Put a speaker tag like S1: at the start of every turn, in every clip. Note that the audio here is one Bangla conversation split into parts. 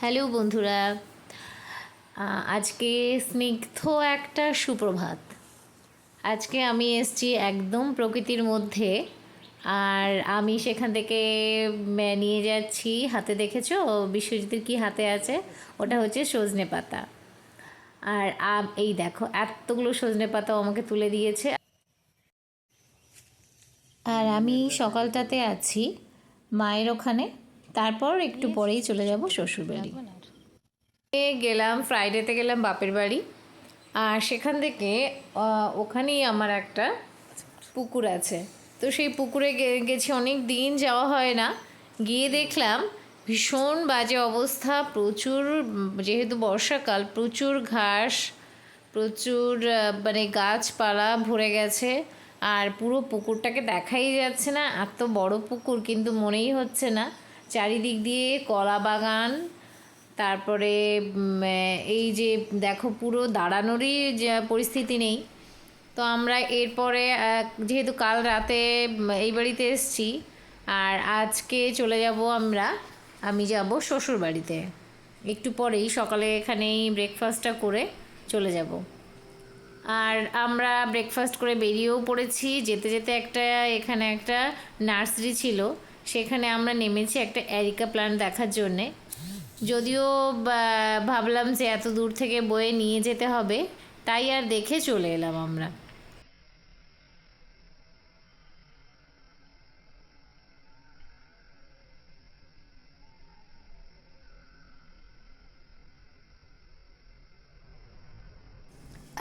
S1: হ্যালো বন্ধুরা, আজকে স্নিগ্ধ একটা সুপ্রভাত। আজকে আমি এসেছি একদম প্রকৃতির মধ্যে, আর আমি সেখান থেকে নিয়ে যাচ্ছি হাতে, দেখেছো বিশ্বজিতের কি হাতে আছে? ওটা হচ্ছে সজনে পাতা। আর এই দেখো এতগুলো সজনে পাতাও আমাকে তুলে দিয়েছে। আর আমি সকালটাতে আছি মায়ের ওখানে, তারপর একটু পরেই চলে যাব শ্বশুরবাড়ি। গেলাম ফ্রাইডেতে গেলাম বাপের বাড়ি, আর সেখান থেকে ওখানেই আমার একটা পুকুর আছে। তো সেই পুকুরে গেছি, অনেক দিন যাওয়া হয় না। গিয়ে দেখলাম ভীষণ বাজে অবস্থা, প্রচুর, যেহেতু বর্ষাকাল, প্রচুর ঘাস, প্রচুর মানে গাছপালা ভরে গেছে। আর পুরো পুকুরটাকে দেখাই যাচ্ছে না, এত বড় পুকুর কিন্তু মনেই হচ্ছে না। চারিদিক দিয়ে কলা বাগান, তারপরে এই যে দেখো পুরো দাঁড়ানোরই যে পরিস্থিতি নেই। তো আমরা এরপরে যেহেতু কাল রাতে এই বাড়িতে এসেছি, আর আজকে চলে যাব আমি যাব শ্বশুর বাড়িতে। একটু পরেই সকালে এখানেই ব্রেকফাস্টটা করে চলে যাব। আর আমরা ব্রেকফাস্ট করে বেরিয়েও পড়েছি। যেতে যেতে এখানে একটা নার্সারি ছিল, সেখানে আমরা নেমেছি একটা এরিকা প্ল্যান্ট দেখার জন্যে। যদিও ভাবলাম যে এত দূর থেকে বয়ে নিয়ে যেতে হবে, তাই আর দেখে চলে এলাম আমরা।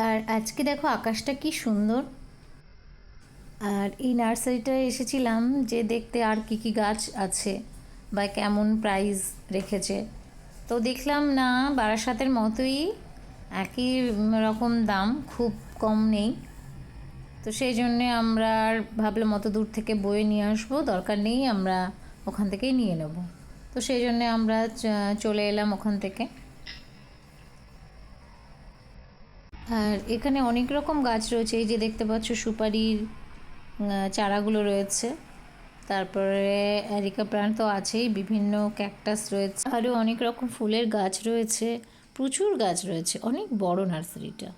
S1: আর আজকে দেখো আকাশটা কি সুন্দর। আর এই নার্সারিটায় এসেছিলাম যে দেখতে আর কি কি গাছ আছে বা কেমন প্রাইস রেখেছে। তো দেখলাম না, বারাসাতের মতোই একই রকম দাম, খুব কম নেই। তো সেই জন্যে আমরা আর ভাবলাম অত দূর থেকে বয়ে নিয়ে আসবো, দরকার নেই, আমরা ওখান থেকেই নিয়ে নেব। তো সেই জন্যে আমরা চলে এলাম ওখান থেকে। আর এখানে অনেক রকম গাছ রয়েছে, এই যে দেখতে পাচ্ছ সুপারির চারাগুলো রয়েছে, তারপরে এরিকা প্ল্যান্ট তো আছেই, বিভিন্ন ক্যাকটাস রয়েছে, আরও অনেক রকম ফুলের গাছ রয়েছে, প্রচুর গাছ রয়েছে, অনেক বড় নার্সারিটা।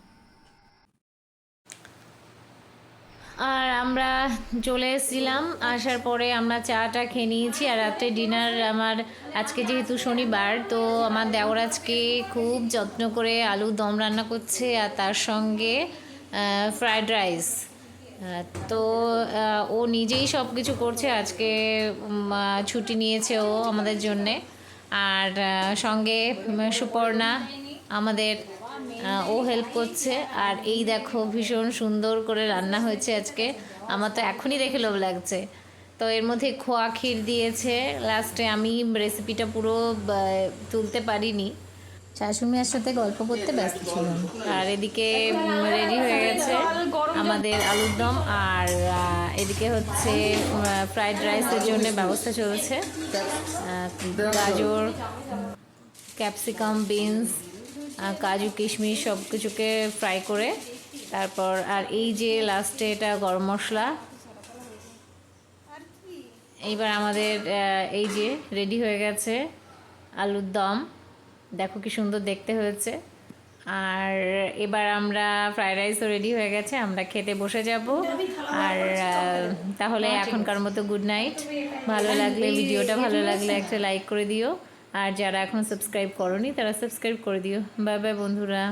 S1: আর আমরা চলে এসেছিলাম, আসার পরে আমরা চাটা খেয়ে নিয়েছি। আর রাত্রে ডিনার আমার আজকে যেহেতু শনিবার, তো আমার দেওর আজকে খুব যত্ন করে আলুর দম রান্না করছে, আর তার সঙ্গে ফ্রায়েড রাইস। তো ও নিজেই সব কিছু করছে আজকে, ছুটি নিয়েছে ও আমাদের জন্যে। আর সঙ্গে সুপর্ণা আমাদের, ও হেল্প করছে। আর এই দেখো ভীষণ সুন্দর করে রান্না হয়েছে আজকে, আমার তো এখনই দেখে লোভ লাগছে। তো এর মধ্যে খোয়া ক্ষীর দিয়েছে লাস্টে, আমি রেসিপিটা পুরো তুলতে পারিনি, শাশুড়ির সাথে গল্প করতে ব্যস্ত ছিলাম। আর এদিকে রেডি হয়ে গেছে আমাদের আলুর দম, আর এদিকে হচ্ছে ফ্রাইড রাইসের জন্য ব্যবস্থা চলছে। গাজর, ক্যাপসিকাম, বিনস, কাজু, কিশমিশ সব কিছুকে ফ্রাই করে, তারপর আর এই যে লাস্টে এটা গরম মশলা। এইবার আমাদের এই যে রেডি হয়ে গেছে আলুর দম, দেখো কি সুন্দর দেখতে হয়েছে। আর এবার আমরা ফ্রাইড রাইসও রেডি হয়ে গেছে, আমরা খেতে বসে যাব। আর তাহলে এখনকার মতো গুড নাইট। ভিডিওটা ভালো লাগলে একটা লাইক করে দিও, আর যারা এখন সাবস্ক্রাইব করোনি তারা সাবস্ক্রাইব করে দিও। বাই বাই বন্ধুরা।